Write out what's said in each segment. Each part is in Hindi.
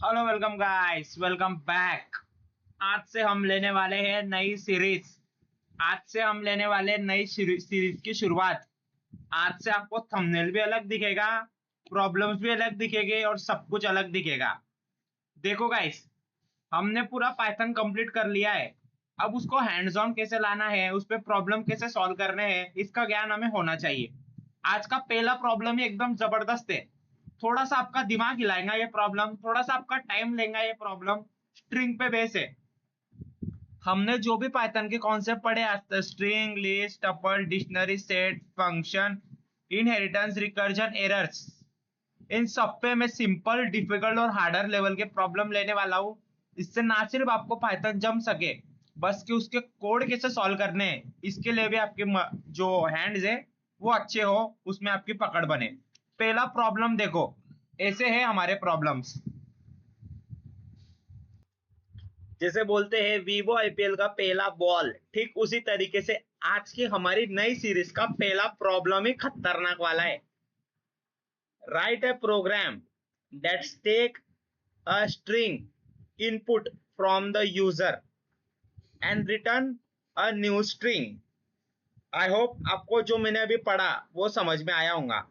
Hello welcome guys, welcome back. आज से हम लेने वाले हैं नई सीरीज। आज से हम लेने वाले हैं नई सीरीज की शुरुआत। आज से आपको थंबनेल भी अलग दिखेगा, प्रॉब्लम्स भी अलग दिखेंगे और सब कुछ अलग दिखेगा। देखो गाइस, हमने पूरा पाइथन कंप्लीट कर लिया है। अब उसको हैंड्स ऑन कैसे लाना है, उस पे प्रॉब्लम कैसे सॉल्व करने हैं, इसका ज्ञान हमें होना चाहिए। आज का पहला प्रॉब्लम ही एकदम जबरदस्त है। थोड़ा सा आपका दिमाग हिलाएगा ये प्रॉब्लम, थोड़ा सा आपका टाइम लेगा ये प्रॉब्लम। स्ट्रिंग पे बेस है। हमने जो भी पाइथन के कॉन्सेप्ट पढ़े आज तक, string, list, tuple, dictionary, set, function, inheritance, recursion, errors, इन सब पे मैं सिंपल, डिफिकल्ट और हार्डर लेवल के प्रॉब्लम लेने वाला हूँ। इससे ना सिर्फ आपको पाइथन जम सके, बस कि उसके कोड कैसे सॉल्व करने हैं, इसके लिए भी आपके जो हैंड्स है वो अच्छे हो, उसमें आपकी पकड़ बने। पहला प्रॉब्लम देखो, ऐसे है हमारे प्रॉब्लम्स। जैसे बोलते हैं वीवो आईपीएल का पहला बॉल, ठीक उसी तरीके से आज की हमारी नई सीरीज का पहला प्रॉब्लम ही खतरनाक वाला है। Write a program that's take a string input from the user and return a new string. I hope आपको जो मैंने अभी पढ़ा वो समझ में आया होगा।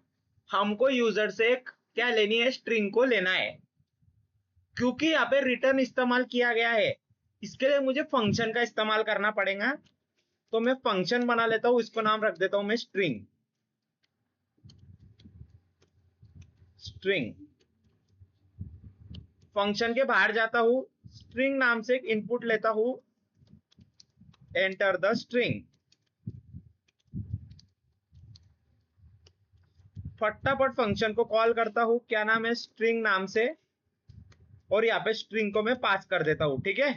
हमको यूजर से क्या लेनी है, स्ट्रिंग को लेना है। क्योंकि यहाँ पे रिटर्न इस्तेमाल किया गया है, इसके लिए मुझे फंक्शन का इस्तेमाल करना पड़ेगा। तो मैं फंक्शन बना लेता हूं, इसको नाम रख देता हूं मैं स्ट्रिंग। स्ट्रिंग फंक्शन के बाहर जाता हूं, स्ट्रिंग नाम से एक इनपुट लेता हूं, एंटर द स्ट्रिंग। फटाफट फंक्शन को कॉल करता हूं, क्या नाम है, स्ट्रिंग नाम से। और यहाँ पे स्ट्रिंग को मैं पास कर देता हूं, ठीक है।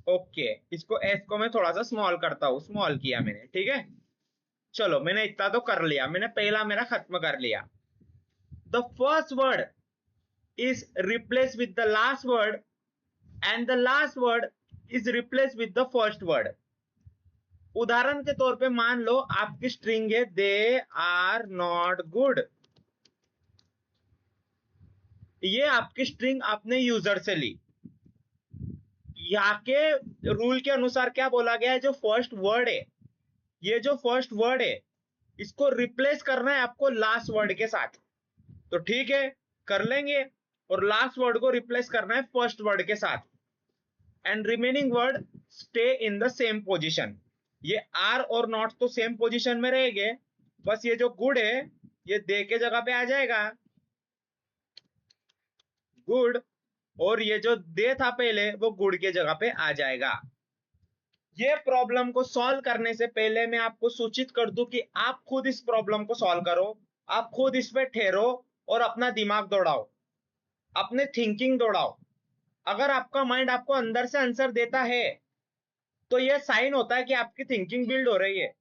ओके, इसको एस को मैं थोड़ा सा स्मॉल करता हूं, स्मॉल किया मैंने, ठीक है। चलो मैंने इतना तो कर लिया, मैंने पहला मेरा खत्म कर लिया। The first word is replace with the last word and the last word is replace with the first word. उदाहरण के तौर पे मान लो आपकी स्ट्रिंग है दे आर नॉट गुड। ये आपकी स्ट्रिंग आपने यूजर से ली। यहाँ के रूल के अनुसार क्या बोला गया है, जो फर्स्ट वर्ड है, ये जो फर्स्ट वर्ड है, इसको रिप्लेस करना है आपको लास्ट वर्ड के साथ। तो ठीक है, कर लेंगे। और लास्ट वर्ड को रिप्लेस करना है फर्स्ट वर्ड के साथ, and remaining word stay in the same position. ये आर और नॉट तो सेम पोजिशन में रहेंगे, बस ये जो गुड है ये दे के जगह पे आ जाएगा, गुड। और ये जो दे था पहले वो गुड के जगह पे आ जाएगा। ये प्रॉब्लम को सॉल्व करने से पहले मैं आपको सूचित कर दूं कि आप खुद इस प्रॉब्लम को सॉल्व करो। आप खुद इस पे ठहरो और अपना दिमाग दौड़ाओ, अपने थिंकिंग दौड़ाओ। अगर आपका माइंड आपको अंदर से आंसर देता है तो यह साइन होता है कि आपकी थिंकिंग बिल्ड हो रही है।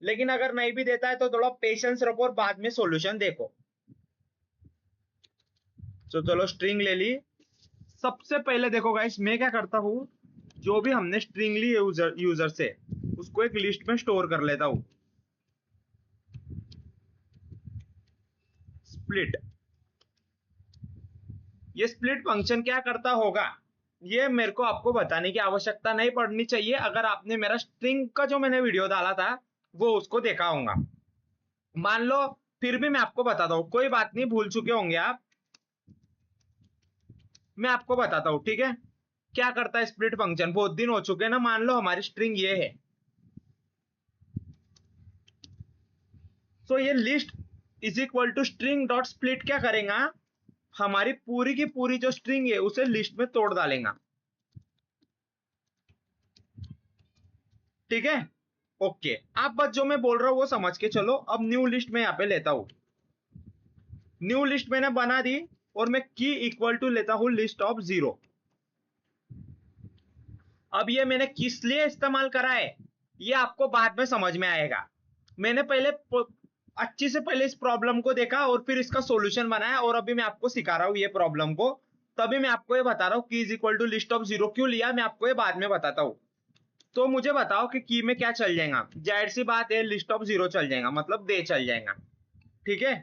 लेकिन अगर नहीं भी देता है तो थोड़ा पेशेंस रखो और बाद में सॉल्यूशन देखो। तो चलो स्ट्रिंग ले ली। सबसे पहले देखो गाइस, मैं क्या करता हूं, जो भी हमने स्ट्रिंग ली यूजर से, उसको एक लिस्ट में स्टोर कर लेता हूं। स्प्लिट, ये स्प्लिट फंक्शन क्या करता होगा, ये मेरे को आपको बताने की आवश्यकता नहीं पड़नी चाहिए। अगर आपने मेरा स्ट्रिंग का जो मैंने वीडियो डाला था वो उसको देखा होगा, मान लो। फिर भी मैं आपको बताता हूं, कोई बात नहीं, भूल चुके होंगे आप, मैं आपको बताता हूं, ठीक है। क्या करता है स्प्लिट फंक्शन, बहुत दिन हो चुके हैं ना। मान लो हमारी स्ट्रिंग ये है, तो ये list is equal to string dot split क्या करेगा, हमारी पूरी की पूरी जो स्ट्रिंग है उसे लिस्ट में तोड़ डालेगा, ठीक है। ओके, आप बस जो मैं बोल रहा हूं वो समझ के चलो। अब न्यू लिस्ट में यहां पे लेता हूं, न्यू लिस्ट मैंने बना दी, और मैं की इक्वल टू लेता हूं लिस्ट ऑफ 0। अब ये मैंने किस लिए इस्तेमाल करा है ये आपको बाद में समझ में आएगा। मैंने पहले अच्छी से पहले इस प्रॉब्लम को देखा और फिर इसका सॉल्यूशन बनाया, और अभी मैं आपको सिखा रहा हूं ये प्रॉब्लम को। तभी मैं आपको ये बता रहा हूं की is equal to list of 0 क्यों लिया, मैं आपको ये बाद में बताता हूं। तो मुझे बताओ कि की में क्या चल जाएगा, जाहिर सी बात है लिस्ट ऑफ 0 चल जाएगा, मतलब दे चल जाएगा, ठीक है।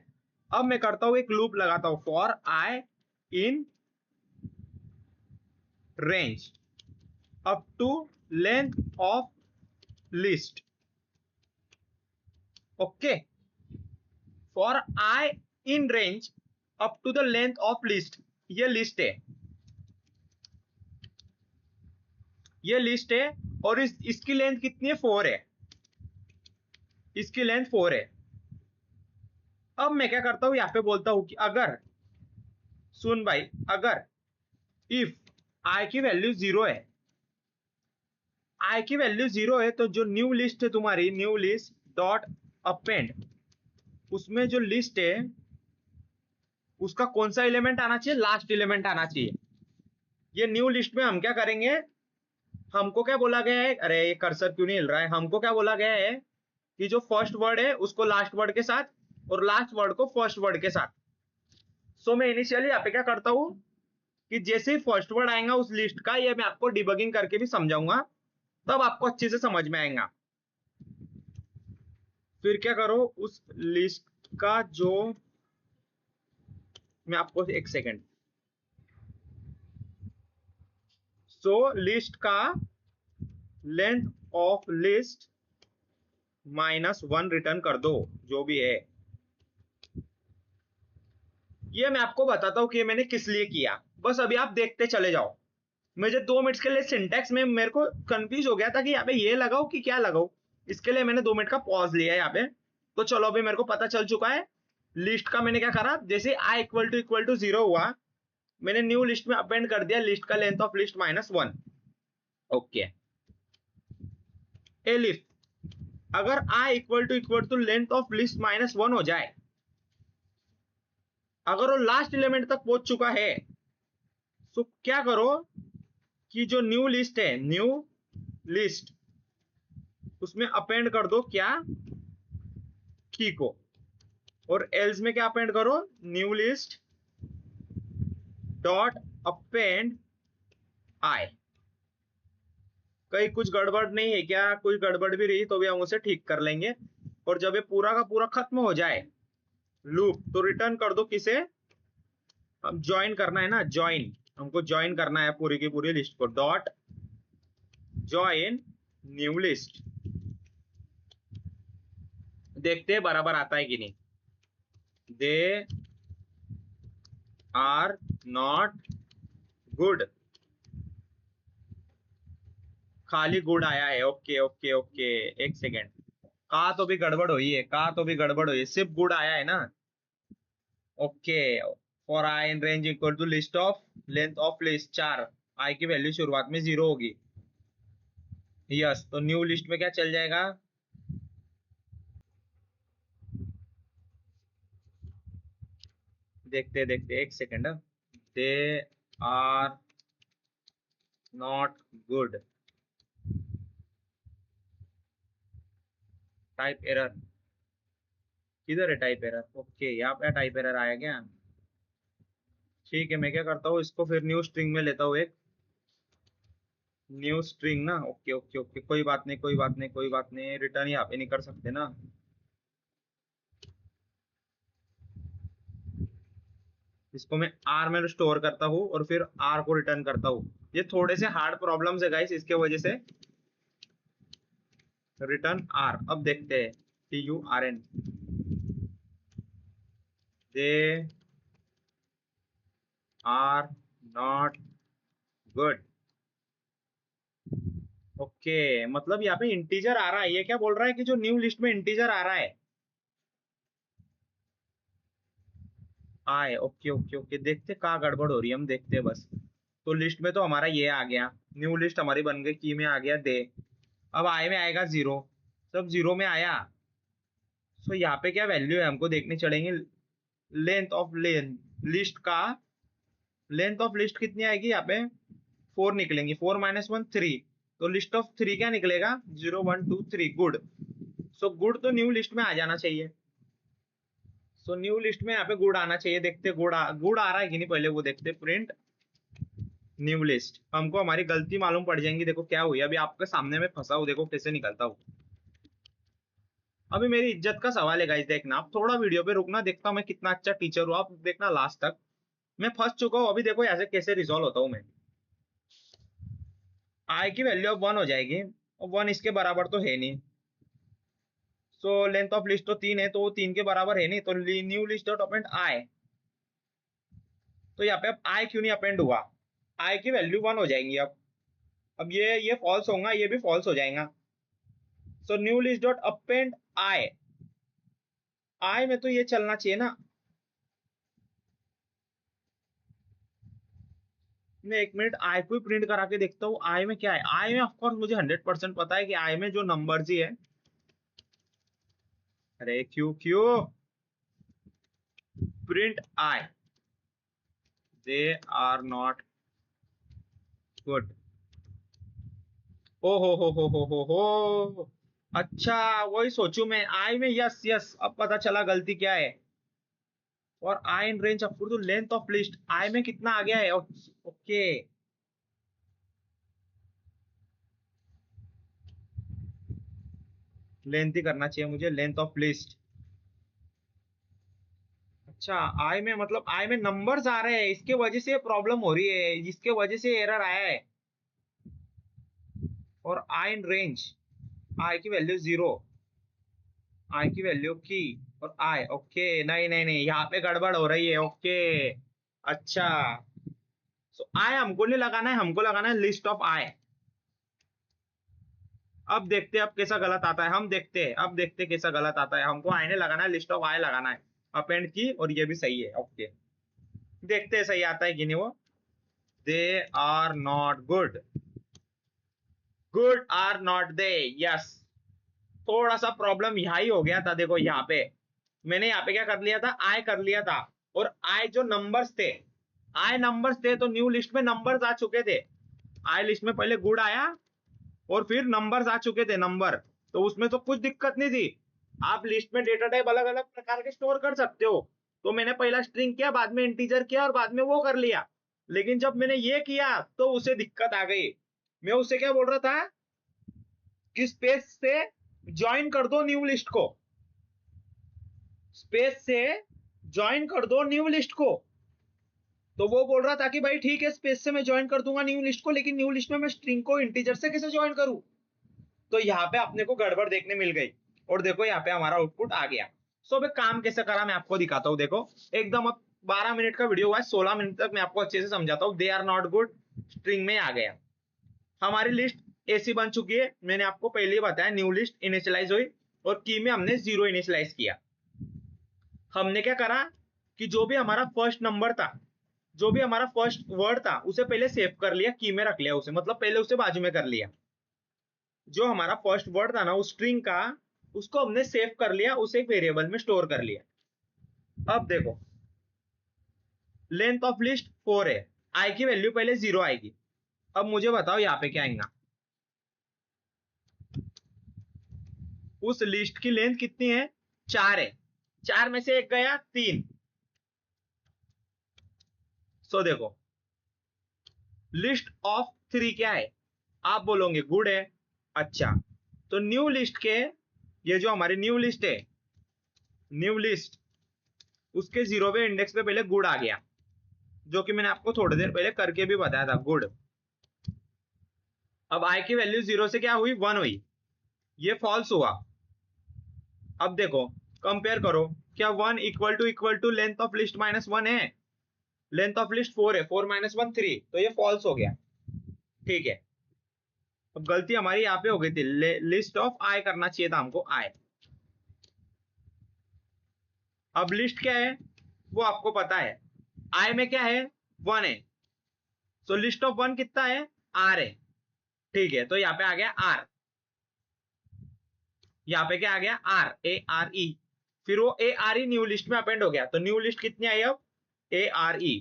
अब मैं करता हूं एक लूप लगाता हूं, for I in range up to length of list. Okay, for I in range up to the length of list. ये लिस्ट है, ये लिस्ट है और इसकी लेंथ कितनी है? 4 है, इसकी लेंथ 4 है। अब मैं क्या करता हूं, यहां पे बोलता हूं कि अगर, सुन भाई, अगर इफ आई की वैल्यू 0 है, आई की वैल्यू 0 है, तो जो न्यू लिस्ट है तुम्हारी, न्यू लिस्ट डॉट अपेंड, उसमें जो लिस्ट है उसका कौन सा एलिमेंट आना चाहिए? लास्ट एलिमेंट आना चाहिए। ये न्यू लिस्ट में हम क्या करेंगे, हमको क्या बोला गया है, अरे ये कर्सर क्यों नहीं हिल रहा है, हमको क्या बोला गया है कि जो फर्स्ट वर्ड है उसको लास्ट वर्ड के साथ और लास्ट वर्ड को फर्स्ट वर्ड के साथ। सो मैं इनिशियली यहाँ पे क्या करता हूं कि जैसे ही फर्स्ट वर्ड आएगा उस लिस्ट का, ये मैं आपको डिबगिंग करके भी समझाऊंगा, तब आपको अच्छे से समझ में आएगा। फिर क्या करो, उस लिस्ट का जो, मैं आपको एक सेकेंड, सो लिस्ट का लेंथ ऑफ लिस्ट -1 रिटर्न कर दो, जो भी है। ये मैं आपको बताता हूं कि मैंने किस लिए किया, बस अभी आप देखते चले जाओ। मुझे 2 मिनट के लिए सिंटैक्स में मेरे को कंफ्यूज हो गया था कि यहाँ पे ये लगाओ कि क्या लगाओ, इसके लिए मैंने 2 मिनट का पॉज लिया है यहाँ पे। तो चलो अभी मेरे को पता चल चुका है। लिस्ट का मैंने क्या करा, जैसे i = 0 हुआ, मैंने न्यू लिस्ट में अपेंड कर दिया लिस्ट का length of list -1। Okay, elif अगर i = लेंथ ऑफ लिस्ट -1 हो जाए, अगर वो लास्ट एलिमेंट तक पहुंच चुका है, तो क्या करो कि जो न्यू लिस्ट है, न्यू लिस्ट, उसमें अपेंड कर दो क्या, की को, और एल्स में क्या अपेंड करो, न्यू लिस्ट डॉट अपेंड आई। कहीं कुछ गड़बड़ नहीं है क्या? कुछ गड़बड़ भी रही तो भी हम उसे ठीक कर लेंगे। और जब ये पूरा का पूरा खत्म हो जाए लूप, तो रिटर्न कर दो किसे, अब ज्वाइन करना है ना, ज्वाइन, हमको ज्वाइन करना है पूरी की पूरी लिस्ट को, डॉट ज्वाइन न्यू लिस्ट। देखते हैं बराबर आता है कि नहीं। दे आर नॉट गुड, खाली गुड आया है। ओके ओके ओके, एक सेकेंड, कहा तो भी गड़बड़ हुई है, कहा तो भी गड़बड़ हुई है, सिर्फ गुड आया है ना। Okay, for I in range equal to list of length of list 4, I की वैल्यू शुरुआत में 0 होगी। यस, तो न्यू लिस्ट में क्या चल जाएगा, देखते देखते, एक second. They are not good, type error, किधर है टाइप एरर? ओके, यहाँ पे टाइप एरर आया क्या? ठीक है, मैं क्या करता हूँ, इसको फिर न्यू स्ट्रिंग में लेता हूँ, एक न्यू स्ट्रिंग ना। ओके ओके ओके, कोई बात नहीं कोई बात नहीं कोई बात नहीं, रिटर्न यहाँ पे नहीं कर सकते ना। इसको मैं आर में स्टोर करता हूँ और फिर आर को रिटर्न करता हूँ। ये थोड़े से हार्ड प्रॉब्लम्स है गाइस, इसके वजह से। रिटर्न आर, अब देखते हैं, TURN, they are not good. Okay, मतलब यहाँ पे इंटीजर आ रहा है, ये क्या बोल रहा है कि जो न्यू लिस्ट में इंटीजर आ रहा है, आए। ओके ओके ओके, देखते कहाँ गड़बड़ हो रही है, हम देखते हैं बस। तो लिस्ट में तो हमारा ये आ गया, न्यू लिस्ट हमारी बन गई, की में आ गया दे। अब आई में आएगा 0, सब 0 में आया। सो यहाँ पे क्या वैल्यू है हमको देखने चलेंगे, लेंथ ऑफ लिस्ट का, लेंथ ऑफ लिस्ट कितनी आएगी यहाँ पे, 4 निकलेंगी, 4 - 1 3, तो लिस्ट ऑफ 3 क्या निकलेगा, 0 1 2 3, गुड। सो गुड तो न्यू लिस्ट में आ जाना चाहिए। सो न्यू लिस्ट में यहाँ पे गुड आना चाहिए, देखते गुड गुड आ रहा है कि नहीं, पहले वो देखते। प्रिंट न्यू लिस्ट, हमको हमारी गलती मालूम पड़ जाएंगी। देखो क्या हुई, अभी आपके सामने में फंसा हूं, देखो कैसे निकलता हूं। अभी मेरी इज्जत का सवाल है गाइस, देखना आप थोड़ा वीडियो पे रुकना, देखता हूं मैं कितना अच्छा टीचर हूं, आप देखना लास्ट तक। मैं फंस चुका हूं, अभी देखो ऐसे कैसे रिजॉल्व होता हूं मैं। आई की वैल्यू अब 1 हो जाएगी, और 1 इसके बराबर तो है नहीं। सो लेंथ ऑफ लिस्ट तो 3 है, तो वो 3 के बराबर है नहीं, तो न्यू लिस्ट डॉट अपेंड आई। तो यहाँ पे अब आई क्यों नहीं अपेंड हुआ? आई की वैल्यू 1 हो जाएंगी अब ये फॉल्स होगा, ये भी फॉल्स हो जाएगा। So new list dot append I, I में तो ये चलना चाहिए ना। मैं 1 मिनट आई को ही प्रिंट करा के देखता हूँ, आई में क्या है। आई में ऑफकोर्स मुझे 100% पता है कि आई में जो नंबर्स ही है। अरे क्यों क्यों print I, they are not good. ओ हो। अच्छा, वही सोचू मैं आई में। यस यस, अब पता चला गलती क्या है। और I in range of two length of list, I में कितना आ गया है। ओके, लेंथ ही करना चाहिए मुझे, लेंथ ऑफ लिस्ट। अच्छा, आई में मतलब आई में नंबर्स आ रहे हैं, इसके वजह से प्रॉब्लम हो रही है, जिसके वजह से एरर आया है। और आई इन रेंज, आई की वैल्यू 0, आई की वैल्यू की, और आई। ओके, नहीं नहीं नहीं, यहाँ पे गड़बड़ हो रही है। ओके, अच्छा। सो आई हमको नहीं लगाना है, हमको लगाना है लिस्ट ऑफ आई। अब देखते हैं अब कैसा गलत आता है, हम देखते हैं अब, देखते हैं कैसा गलत आता है। हमको आई ने लगाना है, लिस्ट ऑफ आई लगाना है अपेंड की, और ये भी सही है। ओके, देखते हैं सही आता है कि नहीं वो। They are not good, good are not they. Yes, थोड़ा सा प्रॉब्लम यहाँ ही हो गया था। देखो यहाँ पे मैंने यहाँ पे क्या कर लिया था, आई कर लिया था, और आई जो नंबर्स थे, आई नंबर्स थे, तो न्यू लिस्ट में नंबर्स आ चुके थे। आई लिस्ट में पहले गुड आया, और फिर नंबर्स आ चुके थे, नंबर। तो उसमें तो कुछ दिक्कत नहीं थी। आप लिस्ट में डेटा टाइप अलग अलग प्रकार के स्टोर कर सकते हो। तो मैंने पहला स्ट्रिंग किया, बाद में इंटीजर किया, और बाद में वो कर लिया। लेकिन जब मैंने ये किया तो उसे दिक्कत आ गई। मैं उससे क्या बोल रहा था कि स्पेस से ज्वाइन कर दो न्यू लिस्ट को, स्पेस से ज्वाइन कर दो न्यू लिस्ट को। तो वो बोल रहा था कि भाई ठीक है, स्पेस से मैं ज्वाइन कर दूंगा न्यू लिस्ट को, लेकिन न्यू लिस्ट में मैं स्ट्रिंग को इंटीजर से कैसे ज्वाइन करूं। तो यहाँ पे अपने को गड़बड़ देखने मिल गई, और देखो यहाँ पे हमारा आउटपुट आ गया। सो अब काम कैसे करा मैं आपको दिखाता हूँ। देखो एकदम, अब 12 मिनट का वीडियो हुआ है, 16 मिनट तक मैं आपको अच्छे से समझाता हूँ। They are not good string में आ गया, हमारी लिस्ट ऐसी बन चुकी है। मैंने आपको पहले ही बताया, न्यू लिस्ट इनिशियलाइज हुई, और की में हमने 0 इनिशियलाइज किया। हमने क्या करा कि जो भी हमारा फर्स्ट नंबर था, जो भी हमारा फर्स्ट वर्ड था, उसे पहले सेव कर लिया, की में रख लिया उसे, मतलब पहले उसे बाजू में कर लिया। जो हमारा फर्स्ट वर्ड था ना उस स्ट्रिंग का, उसको हमने सेव कर लिया, उसे एक वेरिएबल में स्टोर कर लिया। अब देखो, लेंथ ऑफ लिस्ट 4 है, आई की वैल्यू पहले 0 आएगी। अब मुझे बताओ यहाँ पे क्या आएगा। उस लिस्ट की लेंथ कितनी है, 4 है। 4 में से एक गया, 3। सो देखो, लिस्ट ऑफ 3 क्या है, आप बोलोगे गुड है। अच्छा, तो न्यू लिस्ट के, ये जो हमारी न्यू लिस्ट है, न्यू लिस्ट, उसके 0वें इंडेक्स पे पहले गुड आ गया, जो कि मैंने आपको थोड़ी देर पहले करके भी बताया था, गुड। अब आई की वैल्यू 0 से क्या हुई, 1 हुई, ये फॉल्स हुआ। अब देखो, कंपेयर करो, क्या 1 equal to length of list -1 है? लेंथ ऑफ लिस्ट 4 है, 4 - 1 3, तो ये फॉल्स हो गया। ठीक है, अब गलती हमारी यहाँ पे हो गई थी, लिस्ट ऑफ आई करना चाहिए था हमको, आई। अब लिस्ट क्या है वो आपको पता है, आई में क्या है, 1 है। तो लिस्ट ऑफ 1 कितना है, आर है। ठीक है, तो यहाँ पे आ गया आर, यहाँ पे क्या आ गया, आर, ARE। फिर वो ARE न्यू लिस्ट में अपेंड हो गया, तो न्यू लिस्ट कितनी आई अब, ARE।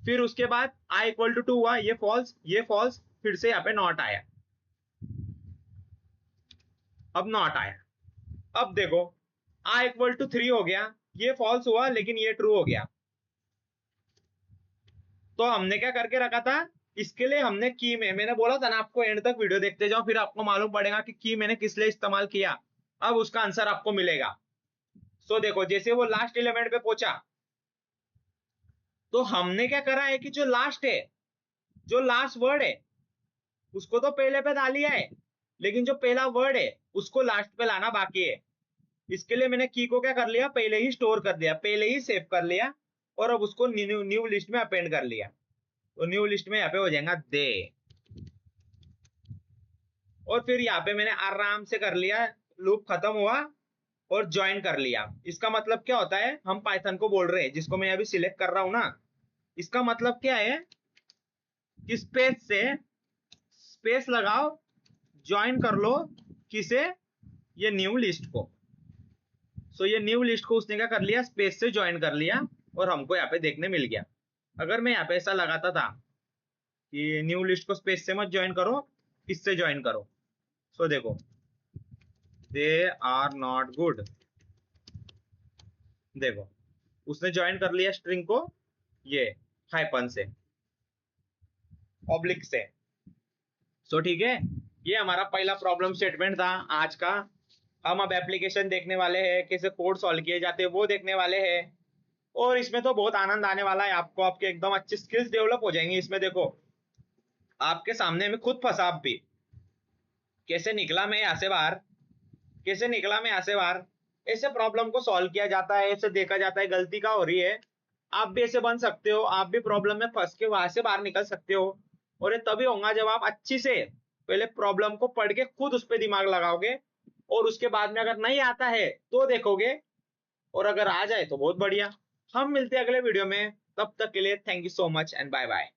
फिर उसके बाद आई इक्वल टू 2 हुआ, ये फॉल्स, ये फॉल्स, फिर से यहाँ पे नॉट आया, अब नॉट आया। अब देखो, आई इक्वल टू 3 हो गया, ये फॉल्स हुआ, लेकिन ये ट्रू हो गया। तो हमने क्या करके रखा था, इसके लिए हमने की में, मैंने बोला था ना आपको, एंड तक वीडियो देखते जाओ, फिर आपको मालूम पड़ेगा कि की मैंने किस लिए इस्तेमाल किया। अब उसका आंसर आपको मिलेगा। सो देखो, जैसे वो लास्ट एलिमेंट पे पहुंचा, तो हमने क्या करा है कि जो लास्ट है, जो लास्ट वर्ड है उसको तो पहले पे डाल लिया है, लेकिन जो पहला वर्ड है उसको लास्ट पे लाना बाकी है। इसके लिए मैंने की को क्या कर लिया, पहले ही स्टोर कर दिया, पहले ही सेव कर लिया, और अब उसको न्यू लिस्ट में अपेंड कर लिया। तो न्यू लिस्ट में यहाँ पे हो जाएगा दे, और फिर यहाँ पे मैंने आराम से कर लिया, लूप खत्म हुआ और ज्वाइन कर लिया। इसका मतलब क्या होता है, हम पाइथन को बोल रहे हैं, जिसको मैं अभी सिलेक्ट कर रहा हूं ना, इसका मतलब क्या है कि स्पेस लगाओ, ज्वाइन कर लो किसे, ये न्यू लिस्ट को। सो ये न्यू लिस्ट को उसने क्या कर लिया, स्पेस से ज्वाइन कर लिया, और हमको यहाँ पे देखने मिल गया। अगर मैं यहाँ पे ऐसा लगाता था कि न्यू लिस्ट को स्पेस से मत ज्वाइन करो, इससे ज्वाइन करो, सो देखो दे आर नॉट गुड, देखो उसने ज्वाइन कर लिया स्ट्रिंग को ये हाइपन से, ऑब्लिक से। सो ठीक है, ये हमारा पहला प्रॉब्लम स्टेटमेंट था आज का। हम अब एप्लीकेशन देखने वाले हैं, कैसे कोड सॉल्व किए जाते हैं वो देखने वाले हैं, और इसमें तो बहुत आनंद आने वाला है आपको, आपके एकदम अच्छी स्किल्स डेवलप हो जाएंगी इसमें। देखो आपके सामने में खुद फंसा भी, कैसे निकला मैं यहाँ से बाहर, कैसे निकला मैं यहाँ से बाहर, ऐसे प्रॉब्लम को सॉल्व किया जाता है, ऐसे देखा जाता है गलती का हो रही है, आप भी ऐसे बन सकते हो, आप भी प्रॉब्लम में फंस के वहां से बाहर निकल सकते हो। और ये तभी होगा जब आप अच्छी से पहले प्रॉब्लम को पढ़ के खुद उस पर दिमाग लगाओगे, और उसके बाद में अगर नहीं आता है तो देखोगे, और अगर आ जाए तो बहुत बढ़िया। हम मिलते हैं अगले वीडियो में, तब तक के लिए thank you so much and bye bye.